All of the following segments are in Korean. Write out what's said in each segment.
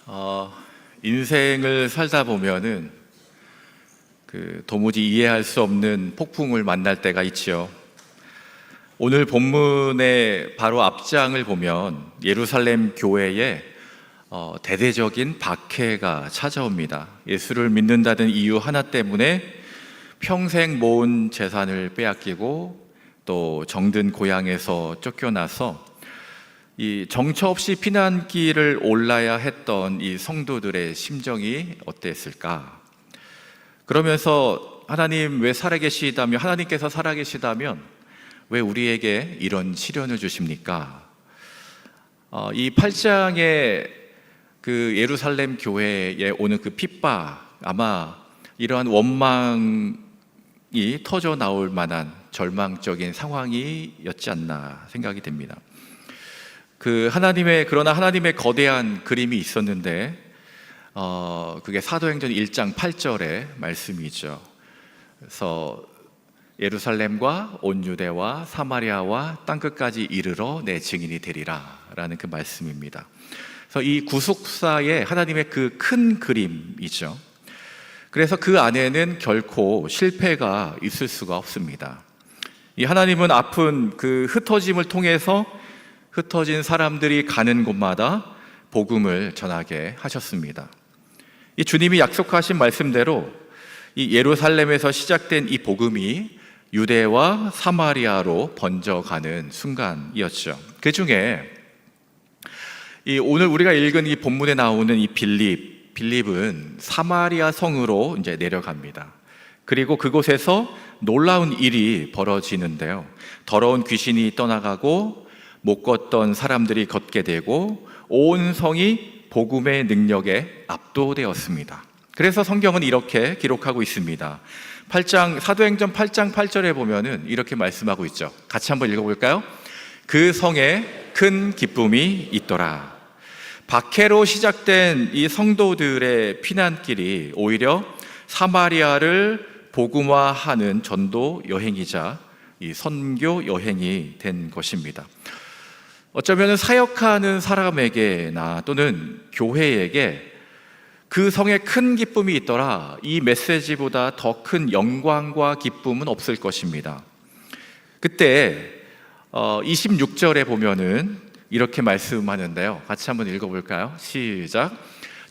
어, 인생을 살다 보면은 도무지 이해할 수 없는 폭풍을 만날 때가 있지요. 오늘 본문의 바로 앞장을 보면 예루살렘 교회에 대대적인 박해가 찾아옵니다. 예수를 믿는다는 이유 하나 때문에 평생 모은 재산을 빼앗기고 또 정든 고향에서 쫓겨나서 이 정처 없이 피난길을 올라야 했던 이 성도들의 심정이 어땠을까? 그러면서 하나님 왜 살아계시다며, 하나님께서 살아계시다면 왜 우리에게 이런 시련을 주십니까? 이 8장의 그 예루살렘 교회에 오는 그 핍박, 아마 이러한 원망이 터져 나올 만한 절망적인 상황이었지 않나 생각이 됩니다. 그러나 하나님의 거대한 그림이 있었는데, 그게 사도행전 1장 8절의 말씀이죠. 그래서 예루살렘과 온 유대와 사마리아와 땅끝까지 이르러 내 증인이 되리라 라는 그 말씀입니다. 그래서 이 구속사의 하나님의 그 큰 그림이죠. 그래서 그 안에는 결코 실패가 있을 수가 없습니다. 이 하나님은 아픈 그 흩어짐을 통해서 흩어진 사람들이 가는 곳마다 복음을 전하게 하셨습니다. 이 주님이 약속하신 말씀대로 이 예루살렘에서 시작된 이 복음이 유대와 사마리아로 번져가는 순간이었죠. 그 중에 오늘 우리가 읽은 이 본문에 나오는 이 빌립은 사마리아 성으로 이제 내려갑니다. 그리고 그곳에서 놀라운 일이 벌어지는데요. 더러운 귀신이 떠나가고 못 걷던 사람들이 걷게 되고 온 성이 복음의 능력에 압도되었습니다. 그래서 성경은 이렇게 기록하고 있습니다. 사도행전 8장 8절에 보면은 이렇게 말씀하고 있죠. 같이 한번 읽어볼까요? 그 성에 큰 기쁨이 있더라. 박해로 시작된 이 성도들의 피난길이 오히려 사마리아를 복음화하는 전도 여행이자 이 선교 여행이 된 것입니다. 어쩌면 사역하는 사람에게나 또는 교회에게 그 성에 큰 기쁨이 있더라, 이 메시지보다 더 큰 영광과 기쁨은 없을 것입니다. 그때 26절에 보면은 이렇게 말씀하는데요. 같이 한번 읽어볼까요? 시작.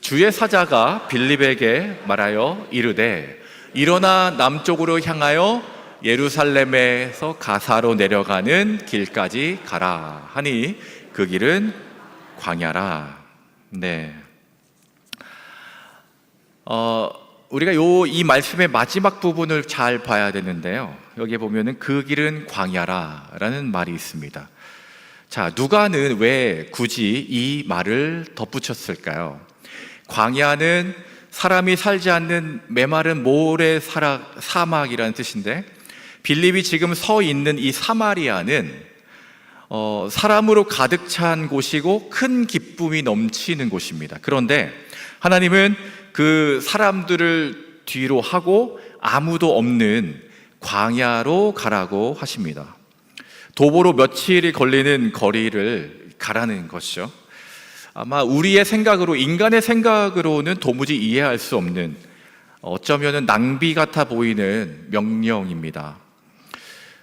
주의 사자가 빌립에게 말하여 이르되 일어나 남쪽으로 향하여 예루살렘에서 가사로 내려가는 길까지 가라 하니 그 길은 광야라. 네. 우리가 이 말씀의 마지막 부분을 잘 봐야 되는데요. 여기 보면은 그 길은 광야라라는 말이 있습니다. 자, 누가는 왜 굳이 이 말을 덧붙였을까요? 광야는 사람이 살지 않는 메마른 모래 사막이라는 뜻인데, 빌립이 지금 서 있는 이 사마리아는 사람으로 가득 찬 곳이고 큰 기쁨이 넘치는 곳입니다. 그런데 하나님은 그 사람들을 뒤로 하고 아무도 없는 광야로 가라고 하십니다. 도보로 며칠이 걸리는 거리를 가라는 것이죠. 아마 우리의 생각으로, 인간의 생각으로는 도무지 이해할 수 없는, 어쩌면 낭비 같아 보이는 명령입니다.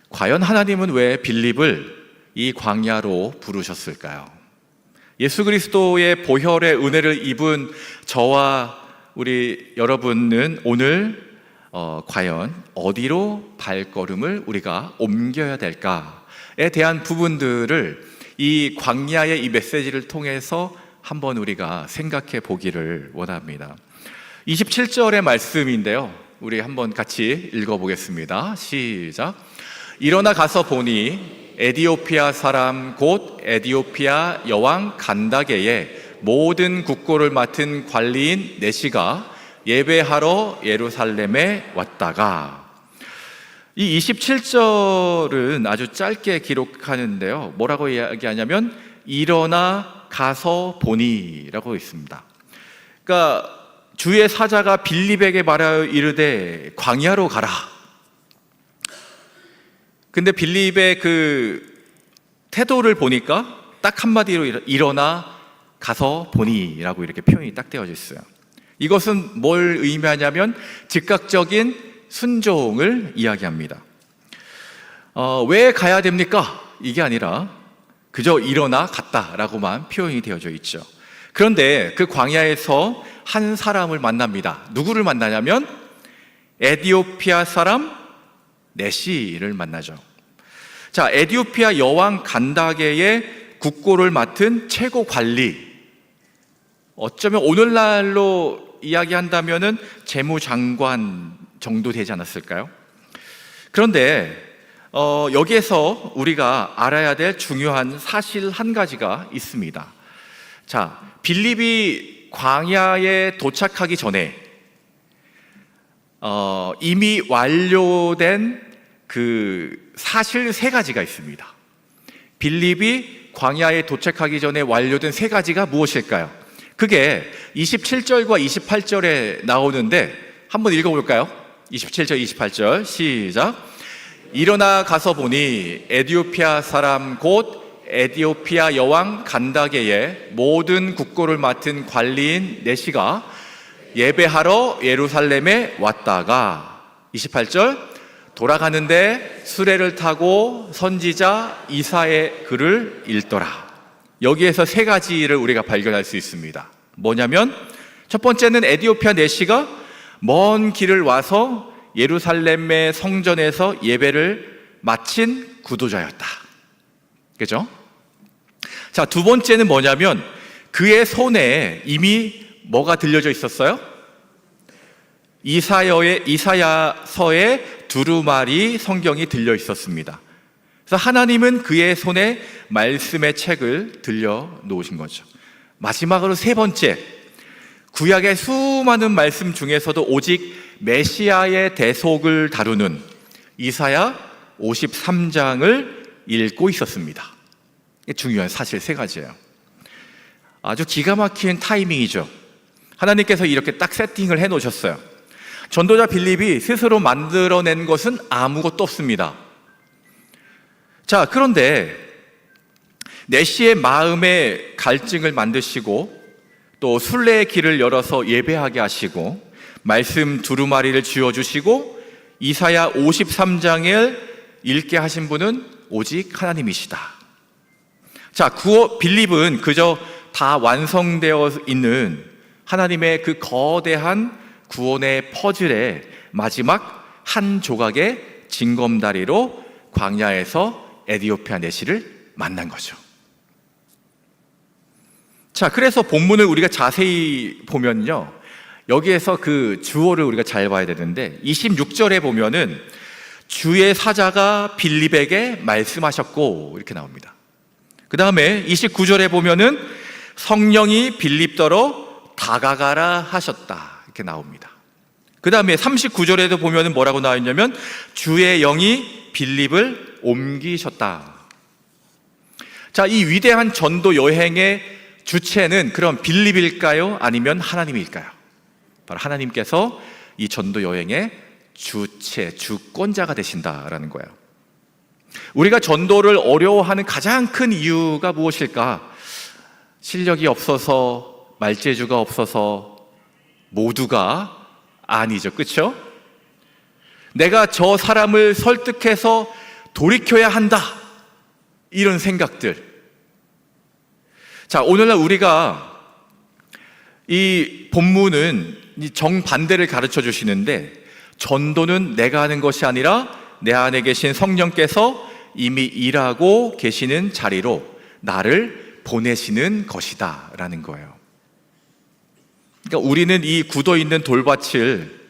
과연 하나님은 왜 빌립을 이 광야로 부르셨을까요? 예수 그리스도의 보혈의 은혜를 입은 저와 우리 여러분은 오늘 과연 어디로 발걸음을 우리가 옮겨야 될까에 대한 부분들을 이 광야의 이 메시지를 통해서 한번 우리가 생각해 보기를 원합니다. 27절의 말씀인데요, 우리 한번 같이 읽어보겠습니다. 시작. 일어나 가서 보니 에디오피아 사람 곧 에디오피아 여왕 간다게의 모든 국고를 맡은 관리인 네시가 예배하러 예루살렘에 왔다가, 이 27절은 아주 짧게 기록하는데요, 뭐라고 이야기하냐면 일어나 가서 보니라고 있습니다. 그러니까 주의 사자가 빌립에게 말하여 이르되 광야로 가라. 근데 빌립의 그 태도를 보니까 딱 한마디로 일어나 가서 보니라고 이렇게 표현이 딱 되어져 있어요. 이것은 뭘 의미하냐면 즉각적인 순종을 이야기합니다. 왜 가야 됩니까? 이게 아니라 그저 일어나 갔다라고만 표현이 되어져 있죠. 그런데 그 광야에서 한 사람을 만납니다. 누구를 만나냐면 에디오피아 사람 내시를 만나죠. 자, 에디오피아 여왕 간다게의 국고를 맡은 최고 관리, 어쩌면 오늘날로 이야기한다면은 재무장관 정도 되지 않았을까요? 그런데 여기에서 우리가 알아야 될 중요한 사실 한 가지가 있습니다. 자, 빌립이 광야에 도착하기 전에 이미 완료된 그 사실 세 가지가 있습니다. 빌립이 광야에 도착하기 전에 완료된 세 가지가 무엇일까요? 그게 27절과 28절에 나오는데 한번 읽어볼까요? 27절, 28절 시작. 일어나 가서 보니 에디오피아 사람 곧 에디오피아 여왕 간다게의 모든 국고를 맡은 관리인 내시가 예배하러 예루살렘에 왔다가 28절 돌아가는데 수레를 타고 선지자 이사의 글을 읽더라. 여기에서 세 가지를 우리가 발견할 수 있습니다. 뭐냐면 첫 번째는 에디오피아 내시가 먼 길을 와서 예루살렘의 성전에서 예배를 마친 구도자였다. 그죠? 자, 두 번째는 뭐냐면 그의 손에 이미 뭐가 들려져 있었어요? 이사야서의 두루마리 성경이 들려 있었습니다. 그래서 하나님은 그의 손에 말씀의 책을 들려 놓으신 거죠. 마지막으로 세 번째, 구약의 수많은 말씀 중에서도 오직 메시아의 대속을 다루는 이사야 53장을 읽고 있었습니다. 이게 중요한 사실 세 가지예요. 아주 기가 막힌 타이밍이죠. 하나님께서 이렇게 딱 세팅을 해 놓으셨어요. 전도자 빌립이 스스로 만들어낸 것은 아무것도 없습니다. 자, 그런데 내시의 마음의 갈증을 만드시고 또 순례의 길을 열어서 예배하게 하시고 말씀 두루마리를 쥐어주시고 이사야 53장을 읽게 하신 분은 오직 하나님이시다. 자, 빌립은 그저 다 완성되어 있는 하나님의 그 거대한 구원의 퍼즐의 마지막 한 조각의 징검다리로 광야에서 에디오피아 내시를 만난 거죠. 자, 그래서 본문을 우리가 자세히 보면요, 여기에서 그 주어를 우리가 잘 봐야 되는데 26절에 보면은 주의 사자가 빌립에게 말씀하셨고 이렇게 나옵니다. 그 다음에 29절에 보면은 성령이 빌립더러 다가가라 하셨다 이렇게 나옵니다. 그 다음에 39절에도 보면은 뭐라고 나와 있냐면 주의 영이 빌립을 옮기셨다. 자, 이 위대한 전도 여행의 주체는 그럼 빌립일까요? 아니면 하나님일까요? 바로 하나님께서 이 전도 여행의 주체, 주권자가 되신다라는 거예요. 우리가 전도를 어려워하는 가장 큰 이유가 무엇일까? 실력이 없어서, 말재주가 없어서, 모두가 아니죠. 그렇죠? 내가 저 사람을 설득해서 돌이켜야 한다, 이런 생각들. 자, 오늘날 우리가 이 본문은 정반대를 가르쳐 주시는데 전도는 내가 하는 것이 아니라 내 안에 계신 성령께서 이미 일하고 계시는 자리로 나를 보내시는 것이다 라는 거예요. 그러니까 우리는 이 굳어있는 돌밭을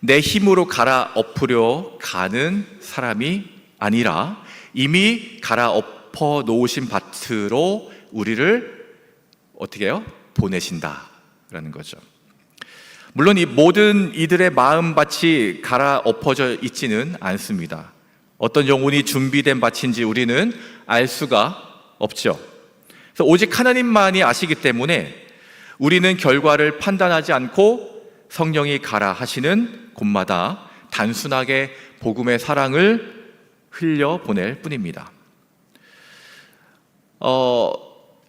내 힘으로 갈아엎으려 가는 사람이 아니라 이미 갈아엎어 놓으신 밭으로 우리를 어떻게 해요? 보내신다라는 거죠. 물론 이 모든 이들의 마음밭이 갈아엎어져 있지는 않습니다. 어떤 영혼이 준비된 밭인지 우리는 알 수가 없죠. 그래서 오직 하나님만이 아시기 때문에 우리는 결과를 판단하지 않고 성령이 가라 하시는 곳마다 단순하게 복음의 사랑을 흘려보낼 뿐입니다.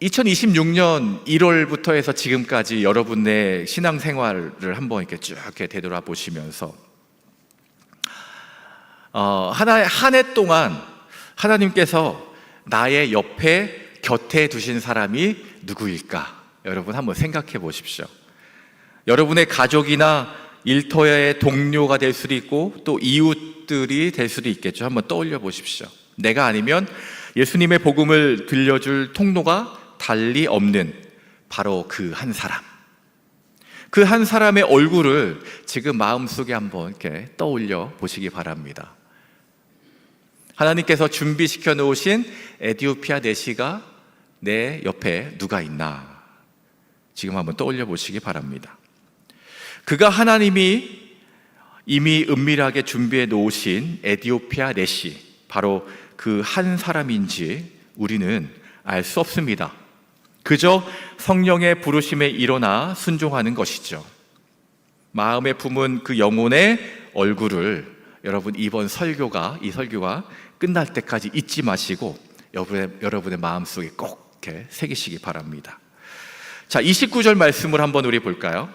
2026년 1월부터 해서 지금까지 여러분의 신앙생활을 한번 이렇게 쭉 이렇게 되돌아보시면서 한 해 동안 하나님께서 나의 옆에 곁에 두신 사람이 누구일까? 여러분 한번 생각해 보십시오. 여러분의 가족이나 일터의 동료가 될 수도 있고 또 이웃들이 될 수도 있겠죠. 한번 떠올려 보십시오. 내가 아니면 예수님의 복음을 들려줄 통로가 달리 없는 바로 그 한 사람. 그 한 사람의 얼굴을 지금 마음속에 한번 이렇게 떠올려 보시기 바랍니다. 하나님께서 준비시켜 놓으신 에티오피아 내시가 내 옆에 누가 있나? 지금 한번 떠올려 보시기 바랍니다. 그가 하나님이 이미 은밀하게 준비해 놓으신 에티오피아 내시, 바로 그 한 사람인지 우리는 알 수 없습니다. 그저 성령의 부르심에 일어나 순종하는 것이죠. 마음에 품은 그 영혼의 얼굴을 여러분 이 설교가 끝날 때까지 잊지 마시고 여러분의 마음속에 꼭 이렇게 새기시기 바랍니다. 자, 29절 말씀을 한번 우리 볼까요?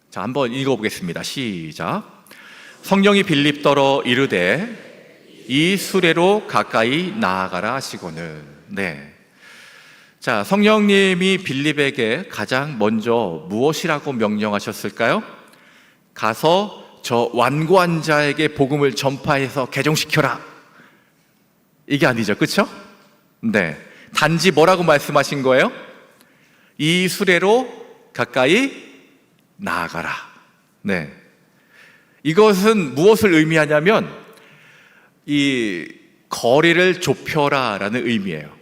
자, 한번 읽어보겠습니다. 시작. 성령이 빌립더러 이르되 이 수레로 가까이 나아가라 하시거늘. 네. 자, 성령님이 빌립에게 가장 먼저 무엇이라고 명령하셨을까요? 가서 저 완고한 자에게 복음을 전파해서 개종시켜라. 이게 아니죠, 그렇죠? 네. 단지 뭐라고 말씀하신 거예요? 이 수레로 가까이 나아가라. 네. 이것은 무엇을 의미하냐면 이 거리를 좁혀라라는 의미예요.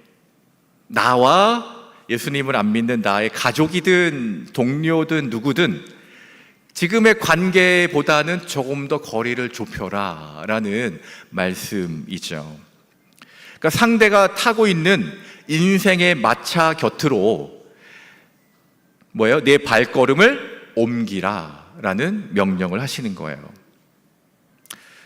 나와 예수님을 안 믿는 나의 가족이든 동료든 누구든 지금의 관계보다는 조금 더 거리를 좁혀라라는 말씀이죠. 그러니까 상대가 타고 있는 인생의 마차 곁으로 내 발걸음을 옮기라라는 명령을 하시는 거예요.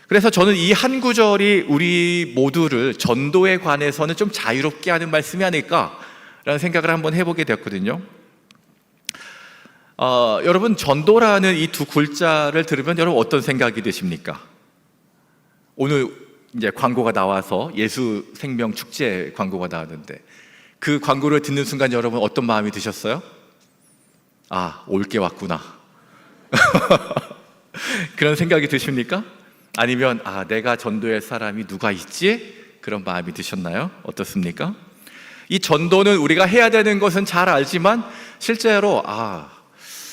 그래서 저는 이 한 구절이 우리 모두를 전도에 관해서는 좀 자유롭게 하는 말씀이 아닐까라는 생각을 한번 해보게 되었거든요. 여러분, 전도라는 이 두 글자를 들으면 여러분 어떤 생각이 드십니까? 오늘 이제 광고가 나와서 예수 생명 축제 광고가 나왔는데 그 광고를 듣는 순간 여러분 어떤 마음이 드셨어요? 아, 올 게 왔구나. 그런 생각이 드십니까? 아니면 내가 전도할 사람이 누가 있지? 그런 마음이 드셨나요? 어떻습니까? 이 전도는 우리가 해야 되는 것은 잘 알지만 실제로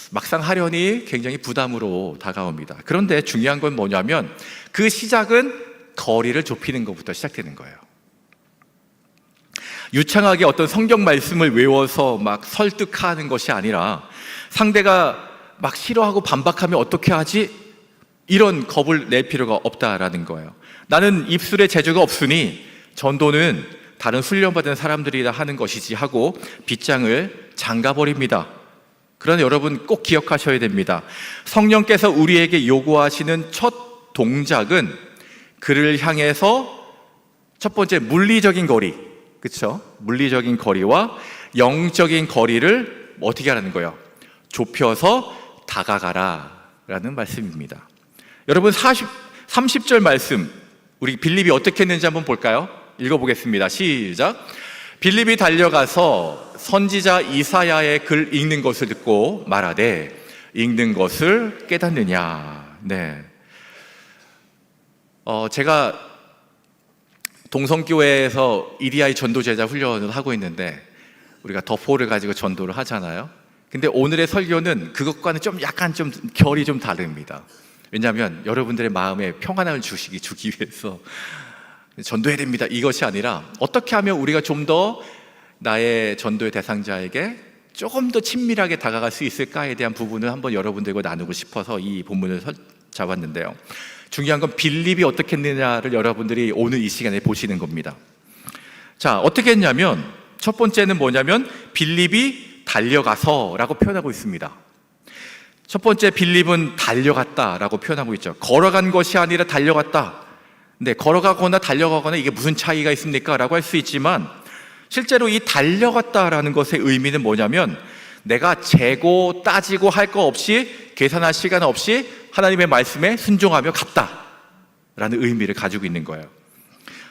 막상 하려니 굉장히 부담으로 다가옵니다. 그런데 중요한 건 뭐냐면 그 시작은 거리를 좁히는 것부터 시작되는 거예요. 유창하게 어떤 성경 말씀을 외워서 막 설득하는 것이 아니라 상대가 막 싫어하고 반박하면 어떻게 하지? 이런 겁을 낼 필요가 없다라는 거예요. 나는 입술에 재주가 없으니 전도는 다른 훈련받은 사람들이 하는 것이지 하고 빗장을 잠가버립니다. 그러나 여러분 꼭 기억하셔야 됩니다. 성령께서 우리에게 요구하시는 첫 동작은 그를 향해서 첫 번째 물리적인 거리, 그렇죠? 물리적인 거리와 영적인 거리를 어떻게 하라는 거예요? 좁혀서 다가가라라는 말씀입니다. 여러분 30절 말씀 우리 빌립이 어떻게 했는지 한번 볼까요? 읽어보겠습니다. 시작. 빌립이 달려가서 선지자 이사야의 글 읽는 것을 듣고 말하되 읽는 것을 깨닫느냐. 네. 제가 동성교회에서 EDI 전도제자 훈련을 하고 있는데 우리가 덕포를 가지고 전도를 하잖아요. 근데 오늘의 설교는 그것과는 약간 결이 좀 다릅니다. 왜냐하면 여러분들의 마음에 평안함을 주기 위해서 전도해야 됩니다. 이것이 아니라 어떻게 하면 우리가 좀 더 나의 전도의 대상자에게 조금 더 친밀하게 다가갈 수 있을까에 대한 부분을 한번 여러분들과 나누고 싶어서 이 본문을 잡았는데요. 중요한 건 빌립이 어떻게 했느냐를 여러분들이 오늘 이 시간에 보시는 겁니다. 자, 어떻게 했냐면 첫 번째는 뭐냐면 빌립이 달려가서 라고 표현하고 있습니다. 첫 번째 빌립은 달려갔다라고 표현하고 있죠. 걸어간 것이 아니라 달려갔다. 근데 걸어가거나 달려가거나 이게 무슨 차이가 있습니까? 라고 할 수 있지만 실제로 이 달려갔다라는 것의 의미는 뭐냐면 내가 재고 따지고 할 거 없이 계산할 시간 없이 하나님의 말씀에 순종하며 갔다라는 의미를 가지고 있는 거예요.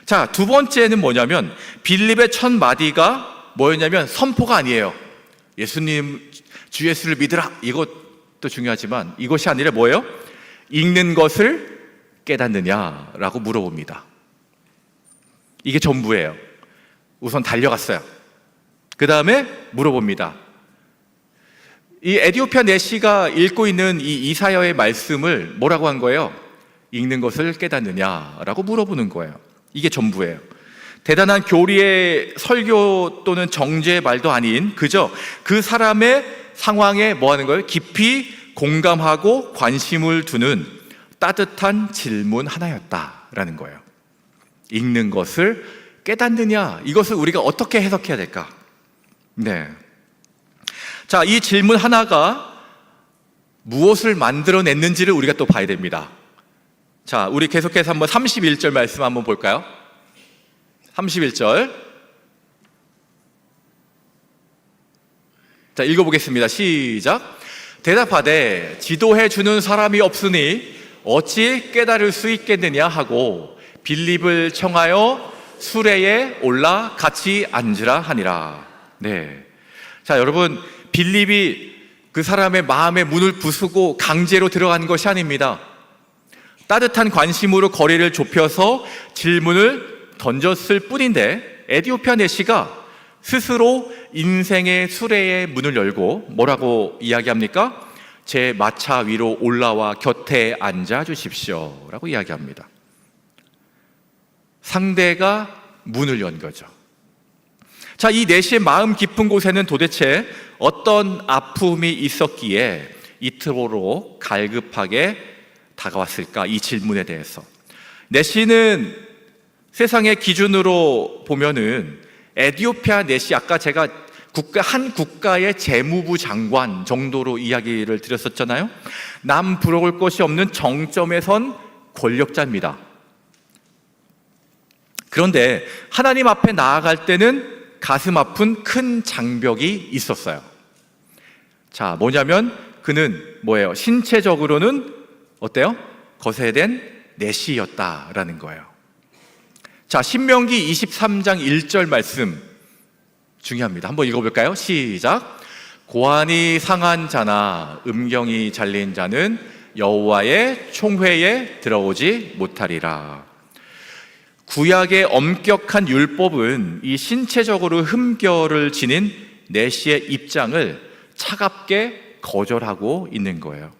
자, 두 번째는 뭐냐면 빌립의 첫 마디가 뭐였냐면 선포가 아니에요. 예수님 주 예수를 믿으라, 이것도 중요하지만 이것이 아니라 뭐예요? 읽는 것을 깨닫느냐라고 물어봅니다. 이게 전부예요. 우선 달려갔어요. 그 다음에 물어봅니다. 이 에디오피아 내시가 읽고 있는 이 이사야의 말씀을 뭐라고 한 거예요? 읽는 것을 깨닫느냐라고 물어보는 거예요. 이게 전부예요. 대단한 교리의 설교 또는 정죄의 말도 아닌 그저 그 사람의 상황에 뭐 하는 거예요? 깊이 공감하고 관심을 두는 따뜻한 질문 하나였다라는 거예요. 읽는 것을 깨닫느냐, 이것을 우리가 어떻게 해석해야 될까? 네. 자, 이 질문 하나가 무엇을 만들어냈는지를 우리가 또 봐야 됩니다. 자, 우리 계속해서 한번 31절 말씀 한번 볼까요? 31절. 자, 읽어보겠습니다. 시작. 대답하되 지도해 주는 사람이 없으니 어찌 깨달을 수 있겠느냐 하고 빌립을 청하여 수레에 올라 같이 앉으라 하니라. 네. 자, 여러분, 빌립이 그 사람의 마음의 문을 부수고 강제로 들어간 것이 아닙니다. 따뜻한 관심으로 거리를 좁혀서 질문을 던졌을 뿐인데 에디오피아 내시가 스스로 인생의 수레의 문을 열고 뭐라고 이야기합니까? 제 마차 위로 올라와 곁에 앉아 주십시오 라고 이야기합니다. 상대가 문을 연 거죠. 자, 이 내시의 마음 깊은 곳에는 도대체 어떤 아픔이 있었기에 이토록 갈급하게 다가왔을까? 이 질문에 대해서 내시는 세상의 기준으로 보면은 에디오피아 내시, 아까 제가 한 국가의 재무부 장관 정도로 이야기를 드렸었잖아요. 남 부러울 것이 없는 정점에 선 권력자입니다. 그런데 하나님 앞에 나아갈 때는 가슴 아픈 큰 장벽이 있었어요. 자, 뭐냐면 그는 뭐예요? 신체적으로는 어때요? 거세된 내시였다라는 거예요. 자, 신명기 23장 1절 말씀 중요합니다. 한번 읽어볼까요? 시작. 고환이 상한 자나 음경이 잘린 자는 여호와의 총회에 들어오지 못하리라. 구약의 엄격한 율법은 이 신체적으로 흠결을 지닌 내시의 입장을 차갑게 거절하고 있는 거예요.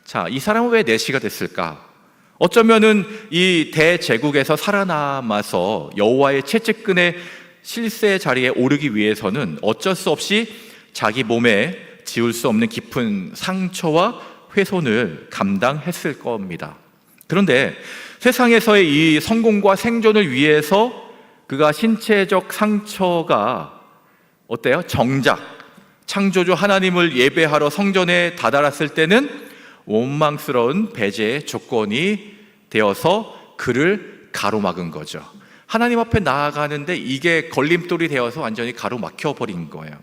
자, 이 사람은 왜 내시가 됐을까? 어쩌면은 이 대제국에서 살아남아서 여호와의 채찍근의 실세 자리에 오르기 위해서는 어쩔 수 없이 자기 몸에 지울 수 없는 깊은 상처와 훼손을 감당했을 겁니다. 그런데 세상에서의 이 성공과 생존을 위해서 그가 신체적 상처가 어때요? 정작 창조주 하나님을 예배하러 성전에 다다랐을 때는 원망스러운 배제의 조건이 되어서 그를 가로막은 거죠. 하나님 앞에 나아가는데 이게 걸림돌이 되어서 완전히 가로막혀 버린 거예요.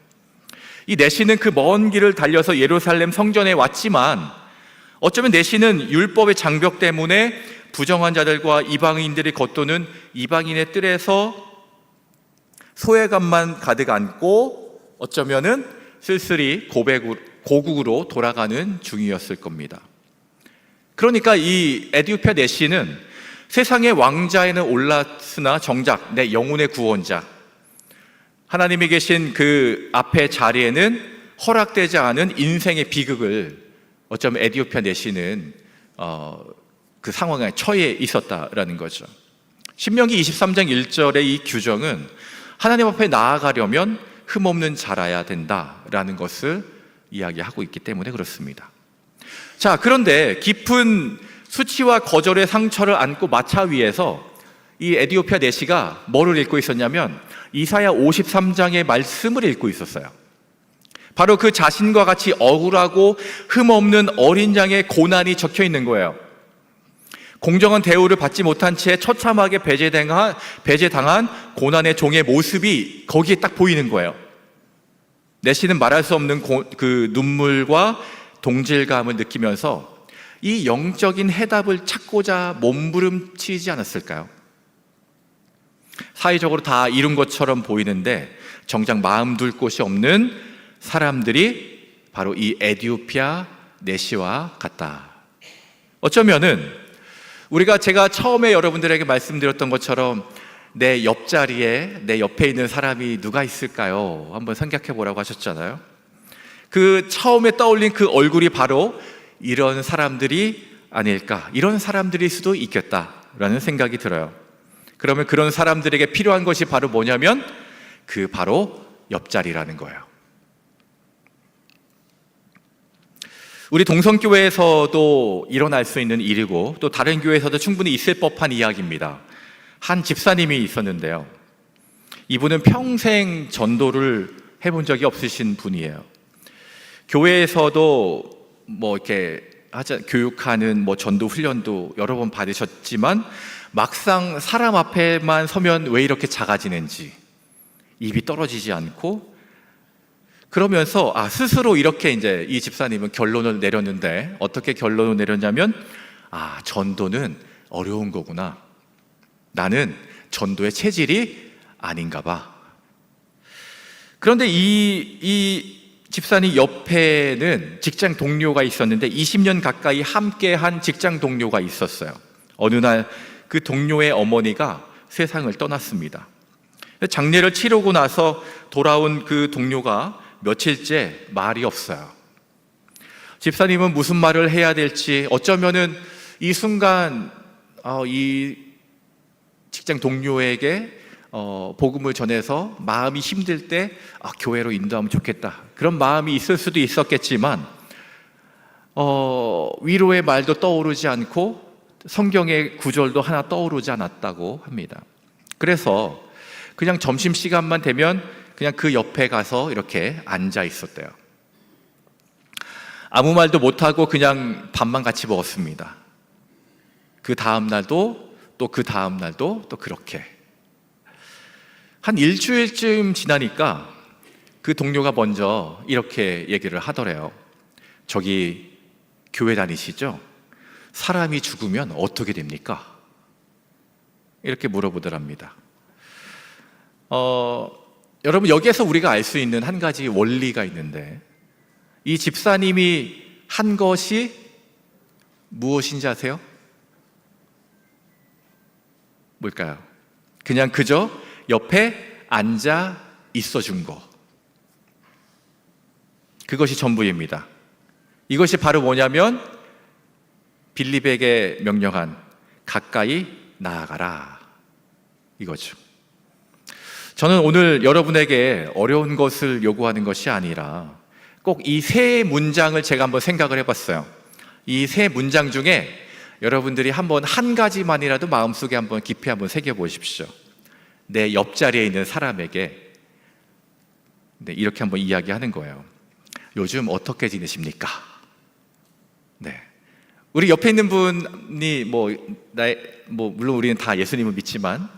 이 내시는 그 먼 길을 달려서 예루살렘 성전에 왔지만 어쩌면 내시는 율법의 장벽 때문에 부정한 자들과 이방인들이 겉도는 이방인의 뜰에서 소외감만 가득 안고 어쩌면은 쓸쓸히 고국으로 돌아가는 중이었을 겁니다. 그러니까 이 에디오피아 내시는 세상의 왕자에는 올랐으나 정작 내 영혼의 구원자, 하나님이 계신 그 앞에 자리에는 허락되지 않은 인생의 비극을 어쩌면 에디오피아 내시는 그 상황에 처해 있었다라는 거죠. 신명기 23장 1절의 이 규정은 하나님 앞에 나아가려면 흠없는 자라야 된다라는 것을 이야기하고 있기 때문에 그렇습니다. 자, 그런데 깊은 수치와 거절의 상처를 안고 마차 위에서 이 에디오피아 내시가 뭐를 읽고 있었냐면 이사야 53장의 말씀을 읽고 있었어요. 바로 그 자신과 같이 억울하고 흠없는 어린 양의 고난이 적혀 있는 거예요. 공정한 대우를 받지 못한 채 처참하게 배제당한 고난의 종의 모습이 거기에 딱 보이는 거예요. 내시는 말할 수 없는 그 눈물과 동질감을 느끼면서 이 영적인 해답을 찾고자 몸부림치지 않았을까요? 사회적으로 다 이룬 것처럼 보이는데 정작 마음 둘 곳이 없는 사람들이 바로 이 에디오피아 내시와 같다. 어쩌면은 제가 처음에 여러분들에게 말씀드렸던 것처럼 내 옆자리에 내 옆에 있는 사람이 누가 있을까요? 한번 생각해 보라고 하셨잖아요. 그 처음에 떠올린 그 얼굴이 바로 이런 사람들이 아닐까, 이런 사람들일 수도 있겠다라는 생각이 들어요. 그러면 그런 사람들에게 필요한 것이 바로 뭐냐면 바로 옆자리라는 거예요. 우리 동성교회에서도 일어날 수 있는 일이고 또 다른 교회에서도 충분히 있을 법한 이야기입니다. 한 집사님이 있었는데요. 이분은 평생 전도를 해본 적이 없으신 분이에요. 교회에서도 이렇게 교육하는 전도 훈련도 여러 번 받으셨지만 막상 사람 앞에만 서면 왜 이렇게 작아지는지 입이 떨어지지 않고 그러면서 스스로 이렇게 이제 이 집사님은 결론을 내렸는데 어떻게 결론을 내렸냐면 전도는 어려운 거구나. 나는 전도의 체질이 아닌가 봐. 그런데 이 집사님 옆에는 직장 동료가 있었는데 20년 가까이 함께한 직장 동료가 있었어요. 어느 날 그 동료의 어머니가 세상을 떠났습니다. 장례를 치르고 나서 돌아온 그 동료가 며칠째 말이 없어요. 집사님은 무슨 말을 해야 될지 어쩌면은 이 순간 이 직장 동료에게 복음을 전해서 마음이 힘들 때 교회로 인도하면 좋겠다 그런 마음이 있을 수도 있었겠지만 위로의 말도 떠오르지 않고 성경의 구절도 하나 떠오르지 않았다고 합니다. 그래서 그냥 점심시간만 되면 그냥 그 옆에 가서 이렇게 앉아 있었대요. 아무 말도 못하고 그냥 밥만 같이 먹었습니다. 그 다음 날도 또 그 다음 날도 또 그렇게 한 일주일쯤 지나니까 그 동료가 먼저 이렇게 얘기를 하더래요. 저기 교회 다니시죠? 사람이 죽으면 어떻게 됩니까? 이렇게 물어보더랍니다. 여러분 여기에서 우리가 알 수 있는 한 가지 원리가 있는데 이 집사님이 한 것이 무엇인지 아세요? 뭘까요? 그냥 그저 옆에 앉아 있어 준 거. 그것이 전부입니다. 이것이 바로 뭐냐면 빌립에게 명령한 가까이 나아가라 이거죠. 저는 오늘 여러분에게 어려운 것을 요구하는 것이 아니라 꼭 이 세 문장을 제가 한번 생각을 해봤어요. 이 세 문장 중에 여러분들이 한번 한 가지만이라도 마음속에 한번 깊이 한번 새겨보십시오. 내 옆자리에 있는 사람에게 이렇게 한번 이야기하는 거예요. 요즘 어떻게 지내십니까? 네. 우리 옆에 있는 분이 물론 우리는 다 예수님을 믿지만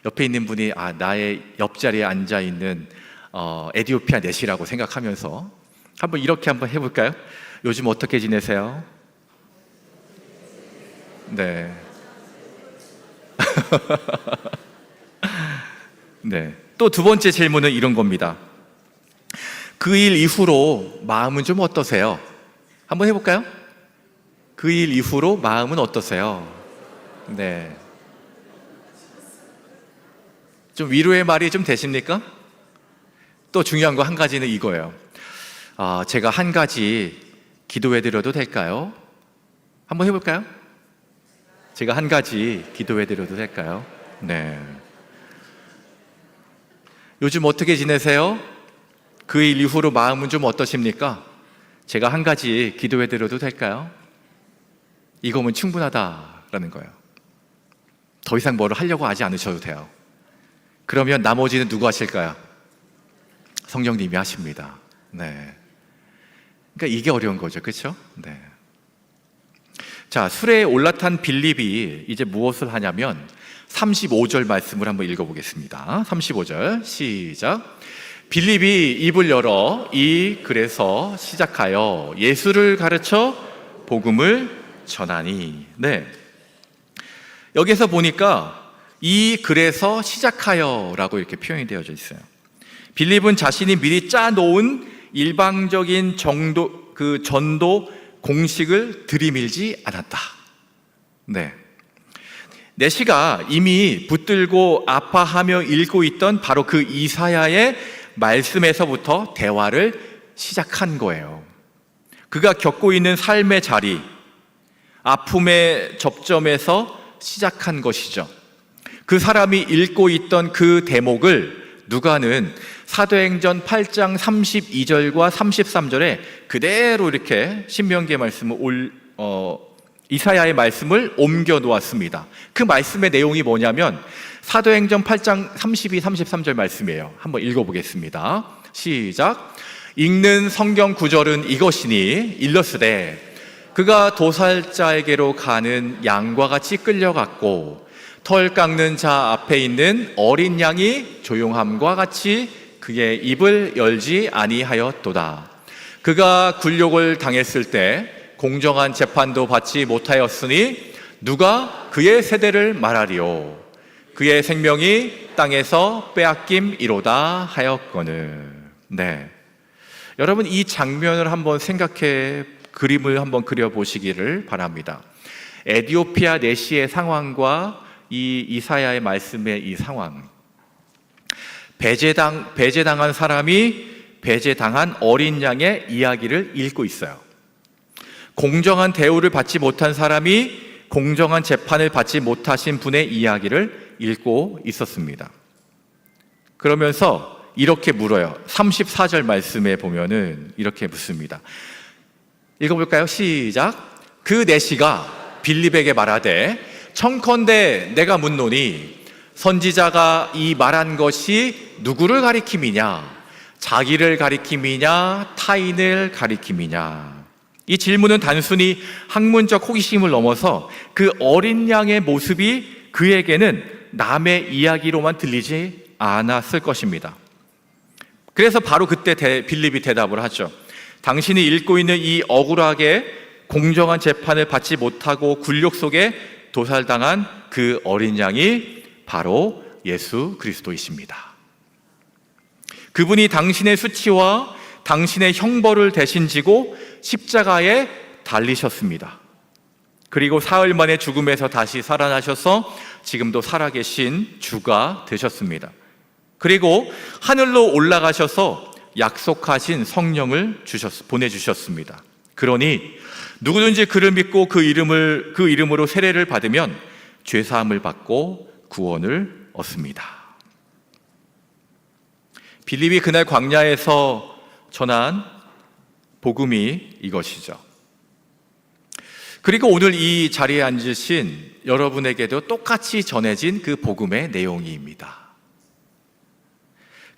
옆에 있는 분이 나의 옆자리에 앉아 있는 에디오피아 넷이라고 생각하면서 한번 이렇게 한번 해볼까요? 요즘 어떻게 지내세요? 네. 네. 또 두 번째 질문은 이런 겁니다. 그 일 이후로 마음은 좀 어떠세요? 한번 해볼까요? 그 일 이후로 마음은 어떠세요? 네. 좀 위로의 말이 좀 되십니까? 또 중요한 거 한 가지는 이거예요. 제가 한 가지 기도해 드려도 될까요? 한번 해볼까요? 제가 한 가지 기도해 드려도 될까요? 네. 요즘 어떻게 지내세요? 그 일 이후로 마음은 좀 어떠십니까? 제가 한 가지 기도해 드려도 될까요? 이거면 충분하다라는 거예요. 더 이상 뭐를 하려고 하지 않으셔도 돼요. 그러면 나머지는 누구 하실까요? 성령님이 하십니다. 네. 그러니까 이게 어려운 거죠. 그렇죠? 네. 자, 수레에 올라탄 빌립이 이제 무엇을 하냐면 35절 말씀을 한번 읽어보겠습니다. 35절 시작. 빌립이 입을 열어 이 글에서 시작하여 예수를 가르쳐 복음을 전하니. 네. 여기서 보니까 이 글에서 시작하여라고 이렇게 표현이 되어져 있어요. 빌립은 자신이 미리 짜놓은 일방적인 전도 공식을 들이밀지 않았다. 네. 내시가 이미 붙들고 아파하며 읽고 있던 바로 그 이사야의 말씀에서부터 대화를 시작한 거예요. 그가 겪고 있는 삶의 자리, 아픔의 접점에서 시작한 것이죠. 그 사람이 읽고 있던 그 대목을 누가는 사도행전 8장 32절과 33절에 그대로 이렇게 신명기의 말씀을 이사야의 말씀을 옮겨 놓았습니다. 그 말씀의 내용이 뭐냐면 사도행전 8장 32, 33절 말씀이에요. 한번 읽어보겠습니다. 시작. 읽는 성경 구절은 이것이니 일러스되 그가 도살자에게로 가는 양과 같이 끌려갔고 털 깎는 자 앞에 있는 어린 양이 조용함과 같이 그의 입을 열지 아니하였도다. 그가 굴욕을 당했을 때 공정한 재판도 받지 못하였으니 누가 그의 세대를 말하리요. 그의 생명이 땅에서 빼앗김이로다 하였거늘. 네. 여러분, 이 장면을 한번 그림을 한번 그려보시기를 바랍니다. 에티오피아 내시의 상황과 이 이사야의 말씀의 이 상황. 배제당한 사람이 배제당한 어린 양의 이야기를 읽고 있어요. 공정한 대우를 받지 못한 사람이 공정한 재판을 받지 못하신 분의 이야기를 읽고 있었습니다. 그러면서 이렇게 물어요. 34절 말씀에 보면은 이렇게 묻습니다. 읽어볼까요? 시작. 그 내시가 빌립에게 말하되 청컨대 내가 묻노니 선지자가 이 말한 것이 누구를 가리킴이냐? 자기를 가리킴이냐? 타인을 가리킴이냐? 이 질문은 단순히 학문적 호기심을 넘어서 그 어린 양의 모습이 그에게는 남의 이야기로만 들리지 않았을 것입니다. 그래서 바로 그때 빌립이 대답을 하죠. 당신이 읽고 있는 이 억울하게 공정한 재판을 받지 못하고 굴욕 속에 도살당한 그 어린 양이 바로 예수 그리스도이십니다. 그분이 당신의 수치와 당신의 형벌을 대신 지고 십자가에 달리셨습니다. 그리고 사흘 만에 죽음에서 다시 살아나셔서 지금도 살아계신 주가 되셨습니다. 그리고 하늘로 올라가셔서 약속하신 성령을 보내주셨습니다. 그러니 누구든지 그를 믿고 그 이름으로 세례를 받으면 죄사함을 받고 구원을 얻습니다. 빌립이 그날 광야에서 전한 복음이 이것이죠. 그리고 오늘 이 자리에 앉으신 여러분에게도 똑같이 전해진 그 복음의 내용입니다.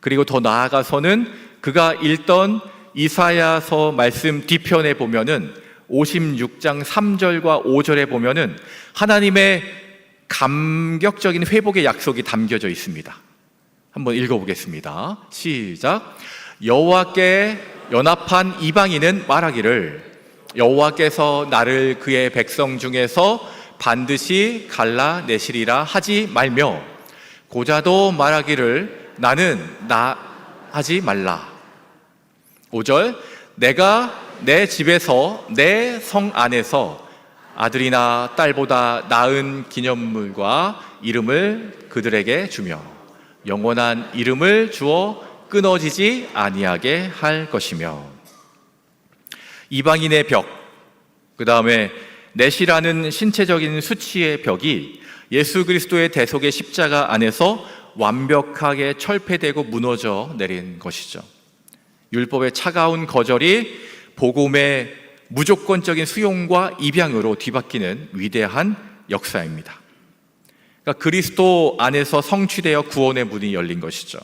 그리고 더 나아가서는 그가 읽던 이사야서 말씀 뒤편에 보면은 56장 3절과 5절에 보면은 하나님의 감격적인 회복의 약속이 담겨져 있습니다. 한번 읽어보겠습니다. 시작. 여호와께 연합한 이방인은 말하기를 여호와께서 나를 그의 백성 중에서 반드시 갈라내시리라 하지 말며 고자도 말하기를 나는 나 하지 말라. 5절. 내가 내 집에서 내 성 안에서 아들이나 딸보다 나은 기념물과 이름을 그들에게 주며 영원한 이름을 주어 끊어지지 아니하게 할 것이며. 이방인의 벽, 그 다음에 넷이라는 신체적인 수치의 벽이 예수 그리스도의 대속의 십자가 안에서 완벽하게 철폐되고 무너져 내린 것이죠. 율법의 차가운 거절이 복음의 무조건적인 수용과 입양으로 뒤바뀌는 위대한 역사입니다. 그러니까 그리스도 안에서 성취되어 구원의 문이 열린 것이죠.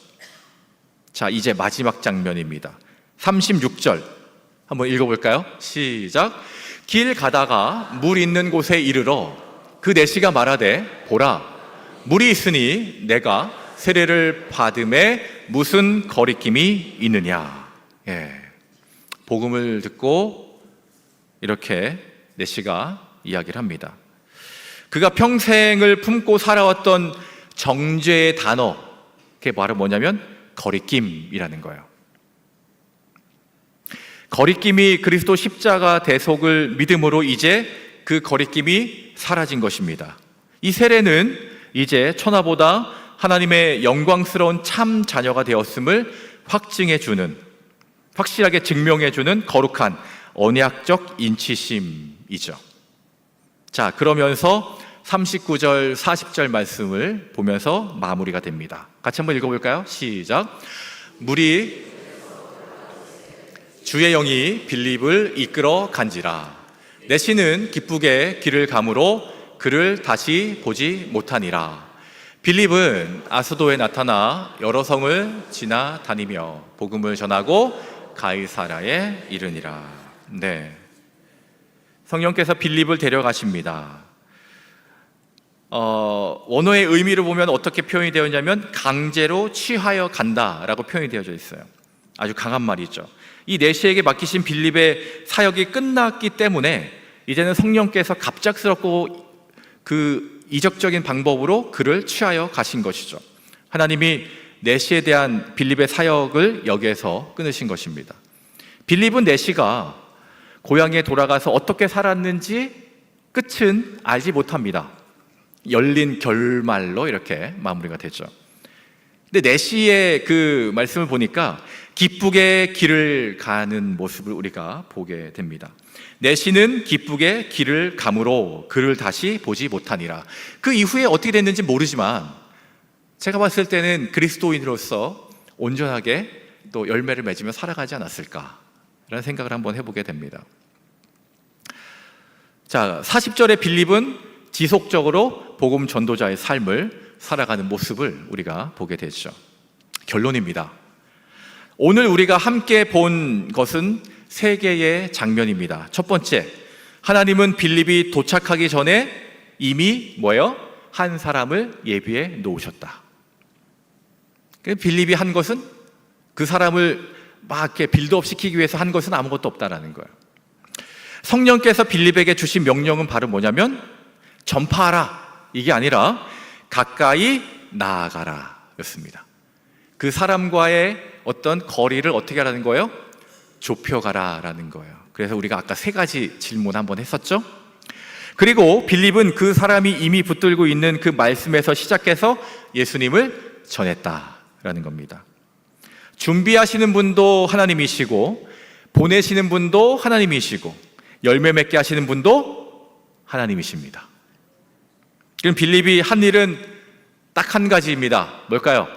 자, 이제 마지막 장면입니다. 36절 한번 읽어볼까요? 시작. 길 가다가 물 있는 곳에 이르러 그 내시가 말하되 보라 물이 있으니 내가 세례를 받음에 무슨 거리낌이 있느냐. 예. 복음을 듣고 이렇게 내시가 이야기를 합니다. 그가 평생을 품고 살아왔던 정죄의 단어, 그게 바로 뭐냐면 거리낌이라는 거예요. 거리낌이 그리스도 십자가 대속을 믿음으로 이제 그 거리낌이 사라진 것입니다. 이 세례는 이제 천하보다 하나님의 영광스러운 참 자녀가 되었음을 확증해주는, 확실하게 증명해주는 거룩한 언약적 인치심이죠. 자, 그러면서 39절, 40절 말씀을 보면서 마무리가 됩니다. 같이 한번 읽어볼까요? 시작. 물이 주의 영이 빌립을 이끌어 간지라. 내시는 기쁘게 길을 가므로 그를 다시 보지 못하니라. 빌립은 아수도에 나타나 여러 성을 지나다니며 복음을 전하고 가이사라에 이르니라. 네, 성령께서 빌립을 데려가십니다. 원어의 의미를 보면 어떻게 표현이 되어 있냐면 강제로 취하여 간다라고 표현이 되어져 있어요. 아주 강한 말이죠. 이 내시에게 맡기신 빌립의 사역이 끝났기 때문에 이제는 성령께서 갑작스럽고 그 이적적인 방법으로 그를 취하여 가신 것이죠. 하나님이 내시에 대한 빌립의 사역을 여기에서 끊으신 것입니다. 빌립은 내시가 고향에 돌아가서 어떻게 살았는지 끝은 알지 못합니다. 열린 결말로 이렇게 마무리가 되죠. 근데 내시의 그 말씀을 보니까 기쁘게 길을 가는 모습을 우리가 보게 됩니다. 내시는 기쁘게 길을 가므로 그를 다시 보지 못하니라. 그 이후에 어떻게 됐는지 모르지만 제가 봤을 때는 그리스도인으로서 온전하게 또 열매를 맺으며 살아가지 않았을까라는 생각을 한번 해보게 됩니다. 자, 40절의 빌립은 지속적으로 복음 전도자의 삶을 살아가는 모습을 우리가 보게 되죠. 결론입니다. 오늘 우리가 함께 본 것은 세 개의 장면입니다. 첫 번째, 하나님은 빌립이 도착하기 전에 이미 뭐예요? 한 사람을 예비해 놓으셨다. 빌립이 한 것은 그 사람을 막 이렇게 빌드업 시키기 위해서 한 것은 아무것도 없다라는 거예요. 성령께서 빌립에게 주신 명령은 바로 뭐냐면 전파하라, 이게 아니라 가까이 나아가라 였습니다. 그 사람과의 어떤 거리를 어떻게 하라는 거예요? 좁혀가라라는 거예요. 그래서 우리가 아까 세 가지 질문 한번 했었죠. 그리고 빌립은 그 사람이 이미 붙들고 있는 그 말씀에서 시작해서 예수님을 전했다라는 겁니다. 준비하시는 분도 하나님이시고 보내시는 분도 하나님이시고 열매 맺게 하시는 분도 하나님이십니다. 그럼 빌립이 한 일은 딱 한 가지입니다. 뭘까요?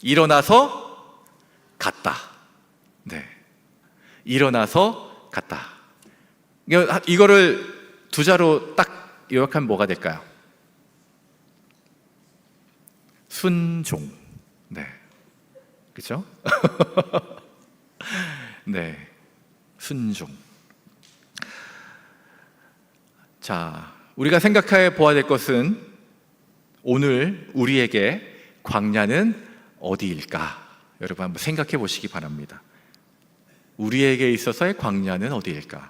일어나서 갔다. 네, 일어나서 갔다. 이거를 두 자로 딱 요약하면 뭐가 될까요? 순종. 네, 그렇죠? 네, 순종. 자, 우리가 생각해 보아야 될 것은 오늘 우리에게 광야는 어디일까? 여러분 한번 생각해 보시기 바랍니다. 우리에게 있어서의 광야는 어디일까?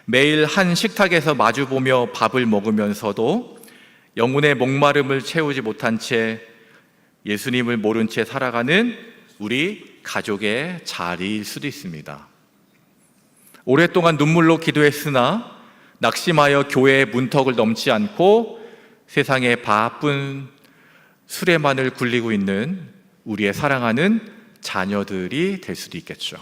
매일 한 식탁에서 마주보며 밥을 먹으면서도 영혼의 목마름을 채우지 못한 채 예수님을 모른 채 살아가는 우리 가족의 자리일 수도 있습니다. 오랫동안 눈물로 기도했으나 낙심하여 교회의 문턱을 넘지 않고 세상의 바쁜 수레만을 굴리고 있는 우리의 사랑하는 자녀들이 될 수도 있겠죠.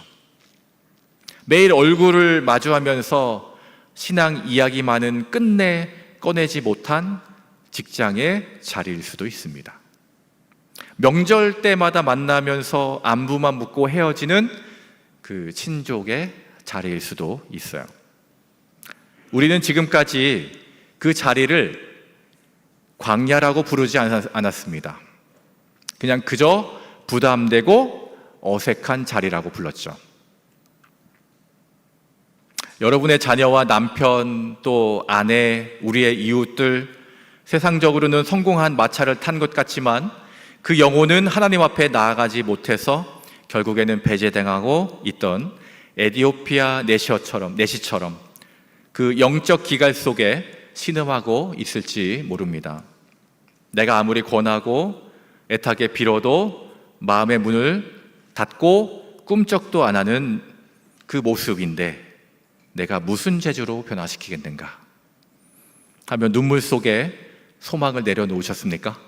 매일 얼굴을 마주하면서 신앙 이야기만은 끝내 꺼내지 못한 직장의 자리일 수도 있습니다. 명절 때마다 만나면서 안부만 묻고 헤어지는 그 친족의 자리일 수도 있어요. 우리는 지금까지 그 자리를 광야라고 부르지 않았습니다. 그냥 그저 부담되고 어색한 자리라고 불렀죠. 여러분의 자녀와 남편, 또 아내, 우리의 이웃들, 세상적으로는 성공한 마차를 탄 것 같지만 그 영혼은 하나님 앞에 나아가지 못해서 결국에는 배제당하고 있던 에디오피아 내시처럼 그 영적 기갈 속에 신음하고 있을지 모릅니다. 내가 아무리 권하고 애타게 빌어도 마음의 문을 닫고 꿈쩍도 안 하는 그 모습인데 내가 무슨 재주로 변화시키겠는가 하며 눈물 속에 소망을 내려놓으셨습니까?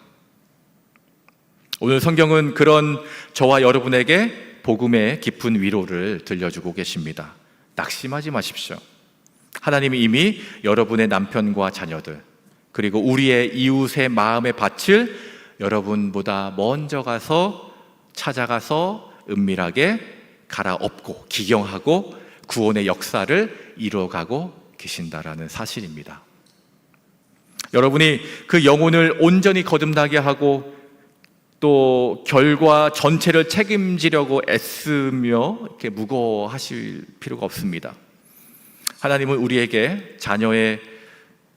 오늘 성경은 그런 저와 여러분에게 복음의 깊은 위로를 들려주고 계십니다. 낙심하지 마십시오. 하나님이 이미 여러분의 남편과 자녀들, 그리고 우리의 이웃의 마음의 밭을 여러분보다 먼저 찾아가서 은밀하게 갈아엎고 기경하고 구원의 역사를 이루어가고 계신다라는 사실입니다. 여러분이 그 영혼을 온전히 거듭나게 하고 또 결과 전체를 책임지려고 애쓰며 이렇게 무거워하실 필요가 없습니다. 하나님은 우리에게 자녀의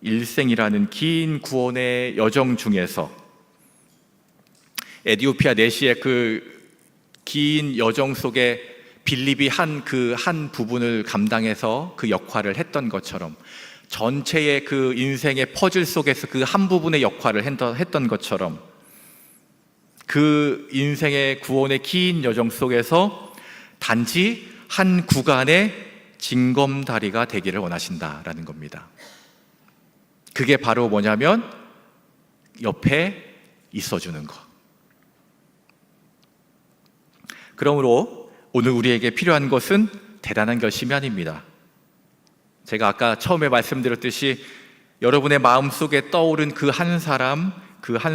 일생이라는 긴 구원의 여정 중에서 에디오피아 내시의 그 긴 여정 속에 빌립이 한 부분을 감당해서 그 역할을 했던 것처럼 전체의 그 인생의 퍼즐 속에서 그 한 부분의 역할을 했던 것처럼 그 인생의 구원의 긴 여정 속에서 단지 한 구간의 징검다리가 되기를 원하신다라는 겁니다. 그게 바로 뭐냐면 옆에 있어주는 것. 그러므로 오늘 우리에게 필요한 것은 대단한 결심이 아닙니다. 제가 아까 처음에 말씀드렸듯이 여러분의 마음속에 떠오른 그 한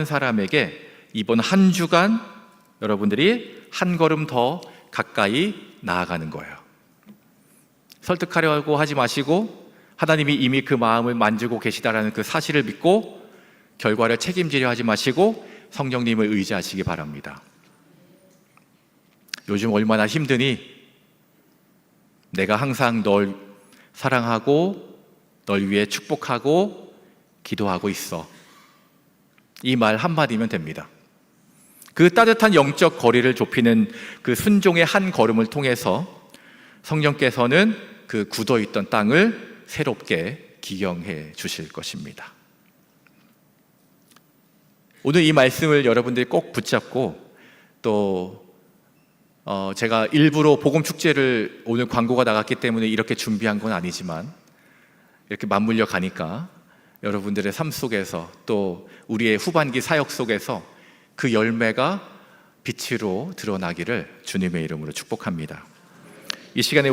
사람에게 이번 한 주간 여러분들이 한 걸음 더 가까이 나아가는 거예요. 설득하려고 하지 마시고 하나님이 이미 그 마음을 만지고 계시다라는 그 사실을 믿고 결과를 책임지려 하지 마시고 성령님을 의지하시기 바랍니다. 요즘 얼마나 힘드니? 내가 항상 널 사랑하고 널 위해 축복하고 기도하고 있어. 이 말 한마디면 됩니다. 그 따뜻한 영적 거리를 좁히는 그 순종의 한 걸음을 통해서 성령께서는 그 굳어있던 땅을 새롭게 기경해 주실 것입니다. 오늘 이 말씀을 여러분들이 꼭 붙잡고 또 제가 일부러 복음축제를 오늘 광고가 나갔기 때문에 이렇게 준비한 건 아니지만 이렇게 맞물려 가니까 여러분들의 삶 속에서 또 우리의 후반기 사역 속에서 그 열매가 빛으로 드러나기를 주님의 이름으로 축복합니다. 이 시간에